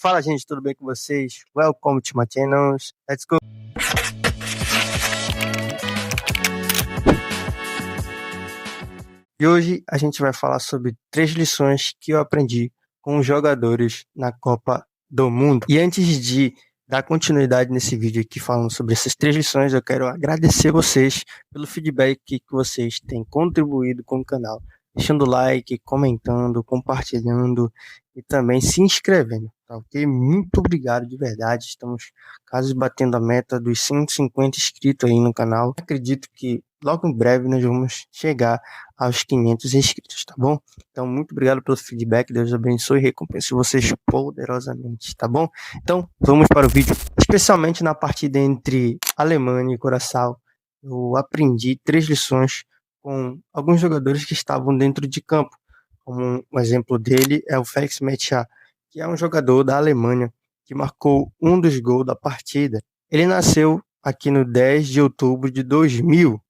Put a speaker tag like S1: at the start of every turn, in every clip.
S1: Fala, gente, tudo bem com vocês? Welcome to my channel. Let's go! E hoje a gente vai falar sobre 3 lições que eu aprendi com os jogadores na Copa do Mundo. E antes de dar continuidade nesse vídeo aqui falando sobre essas 3 lições, eu quero agradecer vocês pelo feedback que vocês têm contribuído com o canal, deixando like, comentando, compartilhando e também se inscrevendo, tá ok? Muito obrigado de verdade, estamos quase batendo a meta dos 150 inscritos aí no canal. Acredito que logo em breve nós vamos chegar aos 500 inscritos, tá bom? Então, muito obrigado pelo feedback, Deus abençoe e recompense vocês poderosamente, tá bom? Então, vamos para o vídeo. Especialmente na partida entre Alemanha e Curaçao, eu aprendi 3 lições com alguns jogadores que estavam dentro de campo. Como um exemplo dele é o Felix Metscher, que é um jogador da Alemanha que marcou um dos gols da partida. Ele nasceu aqui no 10 de outubro de 2000,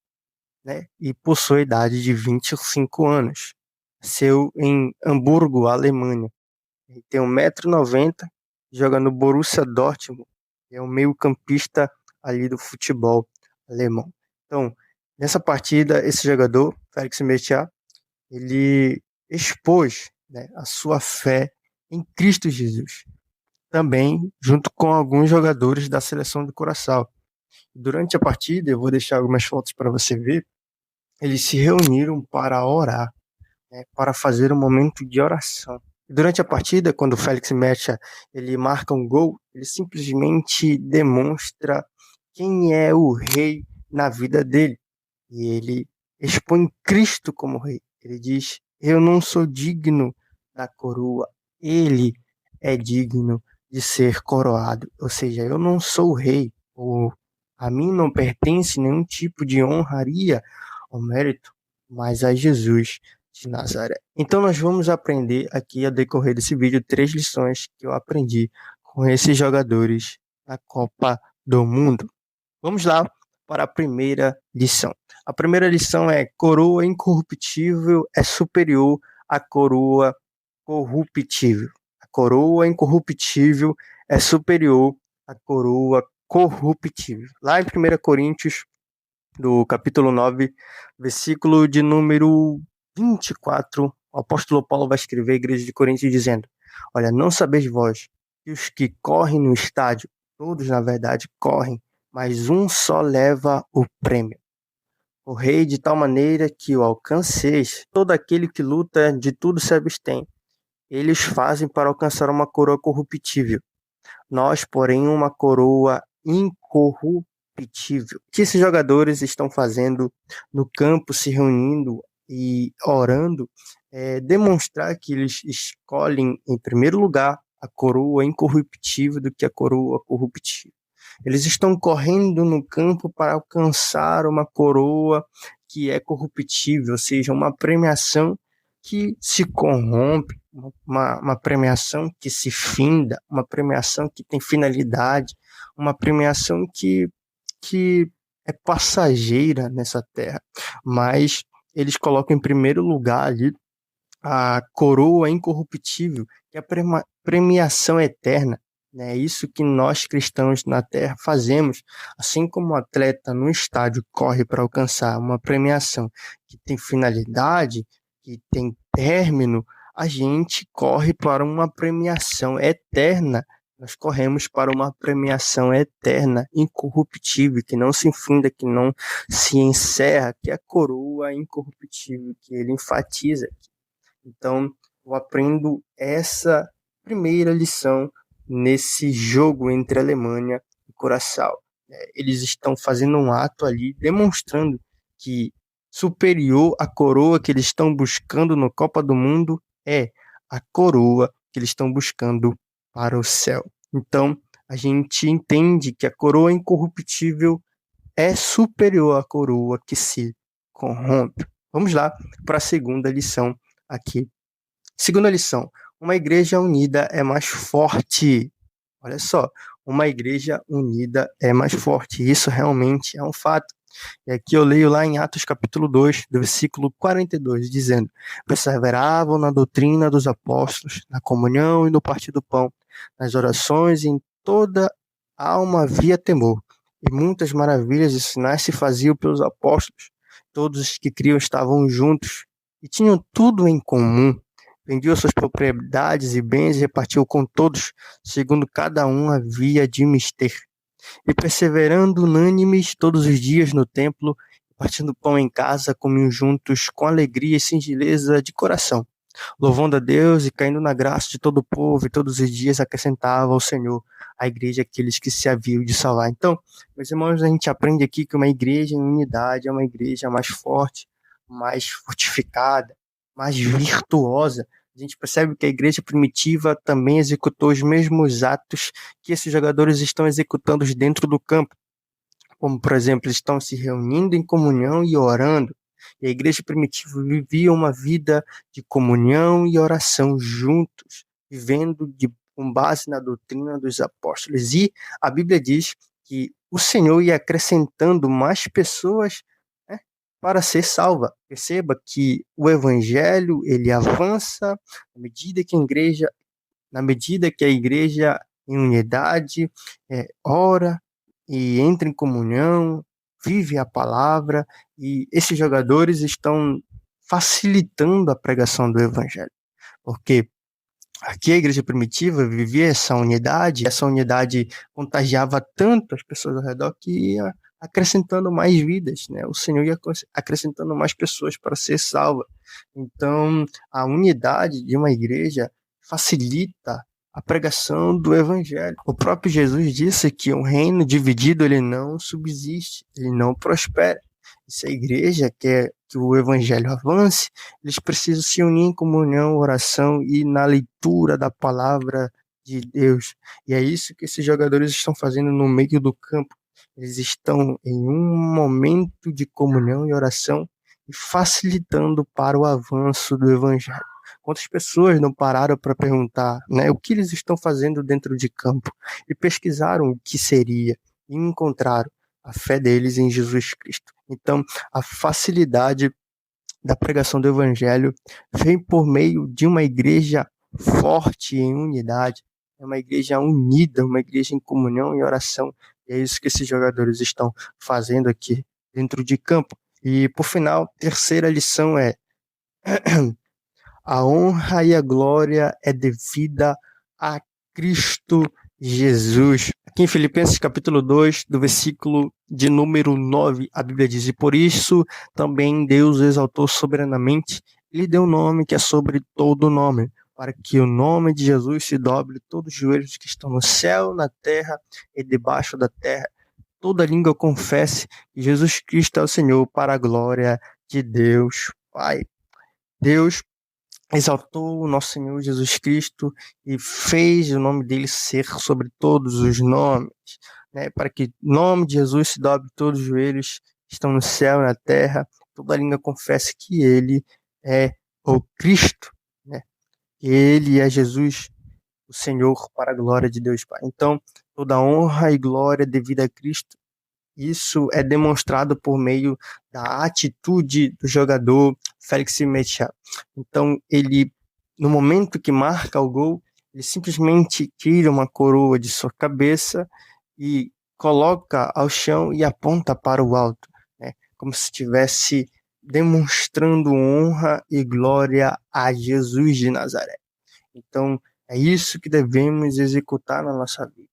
S1: né, e possui a idade de 25 anos. Nasceu em Hamburgo, Alemanha. Ele tem 1,90 m, joga no Borussia Dortmund. É um meio-campista ali do futebol alemão. Então, nessa partida, esse jogador, Felix Metscher, ele expôs, né, a sua fé em Cristo Jesus. Também junto com alguns jogadores da seleção do Curaçao. Durante a partida, eu vou deixar algumas fotos para você ver, eles se reuniram para orar, né, para fazer um momento de oração. Durante a partida, quando o Felix Metscher ele marca um gol, ele simplesmente demonstra quem é o rei na vida dele. E ele expõe Cristo como rei. Ele diz: eu não sou digno da coroa, ele é digno de ser coroado. Ou seja, eu não sou o rei, ou a mim não pertence nenhum tipo de honraria ou mérito, mas a Jesus de Nazaré. Então nós vamos aprender aqui ao decorrer desse vídeo 3 lições que eu aprendi com esses jogadores na Copa do Mundo. Vamos lá para a primeira lição. A primeira lição é: coroa incorruptível é superior à coroa corruptível. A coroa incorruptível é superior à coroa corruptível. Lá em 1 Coríntios, do capítulo 9, versículo de número 24, o apóstolo Paulo vai escrever à igreja de Coríntios dizendo: olha, não sabeis vós que os que correm no estádio, todos na verdade correm, mas um só leva o prêmio. Correi de tal maneira que o alcanceis. Todo aquele que luta de tudo se abstém. Eles fazem para alcançar uma coroa corruptível. Nós, porém, uma coroa incorruptível. O que esses jogadores estão fazendo no campo, se reunindo e orando, é demonstrar que eles escolhem, em primeiro lugar, a coroa incorruptível do que a coroa corruptível. Eles estão correndo no campo para alcançar uma coroa que é corruptível, ou seja, uma premiação que se corrompe, uma premiação que se finda, uma premiação que tem finalidade, uma premiação que é passageira nessa terra. Mas eles colocam em primeiro lugar ali a coroa incorruptível, que é a premiação eterna. É isso que nós cristãos na terra fazemos. Assim como o atleta no estádio corre para alcançar uma premiação que tem finalidade, que tem término, a gente corre para uma premiação eterna. Nós corremos para uma premiação eterna, incorruptível, que não se finda, que não se encerra, que é a coroa incorruptível que ele enfatiza. Então, eu aprendo essa primeira lição nesse jogo entre Alemanha e Curaçao. Eles estão fazendo um ato ali, demonstrando que superior à coroa que eles estão buscando no Copa do Mundo é a coroa que eles estão buscando para o céu. Então, a gente entende que a coroa incorruptível é superior à coroa que se corrompe. Vamos lá para a segunda lição aqui. Segunda lição: uma igreja unida é mais forte. Olha só, uma igreja unida é mais forte. Isso realmente é um fato. E aqui eu leio lá em Atos capítulo 2, do versículo 42, dizendo: perseveravam na doutrina dos apóstolos, na comunhão e no partir do pão, nas orações, em toda alma havia temor. E muitas maravilhas e sinais se faziam pelos apóstolos. Todos os que criam estavam juntos e tinham tudo em comum. Vendiam suas propriedades e bens e repartiam com todos, segundo cada um havia de mister. E perseverando unânimes todos os dias no templo, partindo pão em casa, comiam juntos com alegria e singeleza de coração, louvando a Deus e caindo na graça de todo o povo, e todos os dias acrescentava ao Senhor a igreja aqueles que se haviam de salvar. Então, meus irmãos, a gente aprende aqui que uma igreja em unidade é uma igreja mais forte, mais fortificada, mais virtuosa. A gente percebe que a igreja primitiva também executou os mesmos atos que esses jogadores estão executando dentro do campo. Como, por exemplo, eles estão se reunindo em comunhão e orando. E a igreja primitiva vivia uma vida de comunhão e oração juntos, vivendo com base na doutrina dos apóstolos. E a Bíblia diz que o Senhor ia acrescentando mais pessoas, né, para ser salva. Perceba que o evangelho ele avança na medida que a igreja em unidade ora e entra em comunhão, vive a palavra, e esses jogadores estão facilitando a pregação do evangelho. Porque aqui a igreja primitiva vivia essa unidade contagiava tanto as pessoas ao redor que ia acrescentando mais vidas, né? O Senhor ia acrescentando mais pessoas para ser salva. Então, a unidade de uma igreja facilita a pregação do evangelho. O próprio Jesus disse que um reino dividido ele não subsiste, ele não prospera. E se a igreja quer que o evangelho avance, eles precisam se unir em comunhão, oração e na leitura da palavra de Deus. E é isso que esses jogadores estão fazendo no meio do campo. Eles estão em um momento de comunhão e oração e facilitando para o avanço do evangelho. Quantas pessoas não pararam para perguntar, né, o que eles estão fazendo dentro de campo e pesquisaram o que seria e encontraram a fé deles em Jesus Cristo. Então, a facilidade da pregação do evangelho vem por meio de uma igreja forte em unidade, é uma igreja unida, uma igreja em comunhão e oração. E é isso que esses jogadores estão fazendo aqui dentro de campo. E, por final, terceira lição é a honra e a glória é devida a Cristo Jesus. Aqui em Filipenses capítulo 2, do versículo de número 9, a Bíblia diz: e por isso também Deus o exaltou soberanamente, e lhe deu um nome que é sobre todo nome, para que o nome de Jesus se dobre todos os joelhos que estão no céu, na terra e debaixo da terra. Toda língua confesse que Jesus Cristo é o Senhor, para a glória de Deus Pai. Deus exaltou o nosso Senhor Jesus Cristo e fez o nome dele ser sobre todos os nomes, né? Para que o nome de Jesus se dobre todos os joelhos que estão no céu e na terra, toda língua confesse que ele é o Cristo, né? Que ele é Jesus, o Senhor, para a glória de Deus Pai. Então, toda honra e glória devida a Cristo. Isso é demonstrado por meio da atitude do jogador Félix Mejia. Então, ele, no momento que marca o gol, ele simplesmente tira uma coroa de sua cabeça e coloca ao chão e aponta para o alto, né? Como se estivesse demonstrando honra e glória a Jesus de Nazaré. Então, é isso que devemos executar na nossa vida.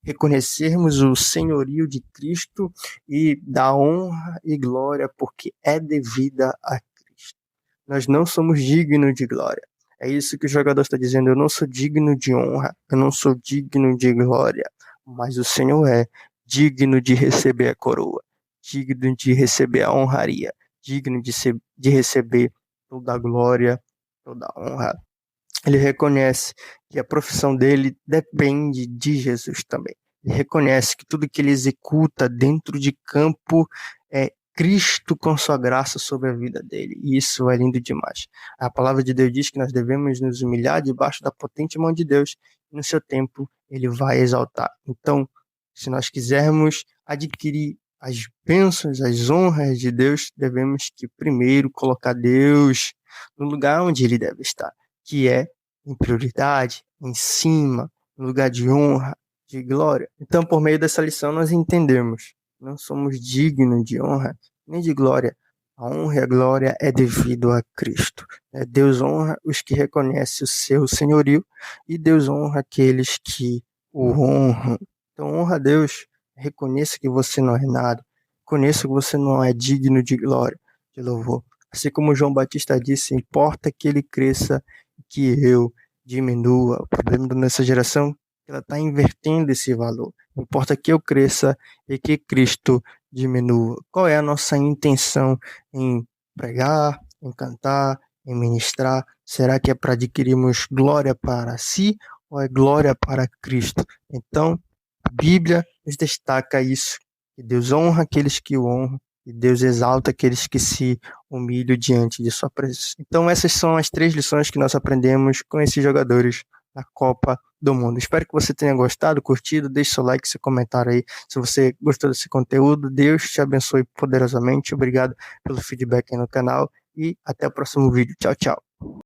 S1: Reconhecermos o senhorio de Cristo e dar honra e glória porque é devida a Cristo. Nós não somos dignos de glória. É isso que o jogador está dizendo. Eu não sou digno de honra, eu não sou digno de glória, mas o Senhor é digno de receber a coroa, digno de receber a honraria, digno de receber toda a glória, toda a honra. Ele reconhece que a profissão dele depende de Jesus também. Ele reconhece que tudo que ele executa dentro de campo é Cristo com sua graça sobre a vida dele. E isso é lindo demais. A palavra de Deus diz que nós devemos nos humilhar debaixo da potente mão de Deus. E no seu tempo, ele vai exaltar. Então, se nós quisermos adquirir as bênçãos, as honras de Deus, devemos que primeiro colocar Deus no lugar onde ele deve estar, que é em prioridade, em cima, lugar de honra, de glória. Então, por meio dessa lição, nós entendemos, não somos dignos de honra nem de glória. A honra e a glória é devido a Cristo. Deus honra os que reconhecem o seu senhorio e Deus honra aqueles que o honram. Então, honra a Deus, reconheça que você não é nada, reconheça que você não é digno de glória, de louvor. Assim como João Batista disse, importa que ele cresça e que eu diminua. O problema dessa geração é que ela está invertendo esse valor. Importa que eu cresça e que Cristo diminua. Qual é a nossa intenção em pregar, em cantar, em ministrar? Será que é para adquirirmos glória para si ou é glória para Cristo? Então, a Bíblia nos destaca isso, que Deus honra aqueles que o honram e Deus exalta aqueles que se humilham diante de sua presença. Então, essas são as 3 lições que nós aprendemos com esses jogadores na Copa do Mundo. Espero que você tenha gostado, curtido. Deixe seu like, seu comentário aí se você gostou desse conteúdo. Deus te abençoe poderosamente. Obrigado pelo feedback aí no canal e até o próximo vídeo. Tchau, tchau.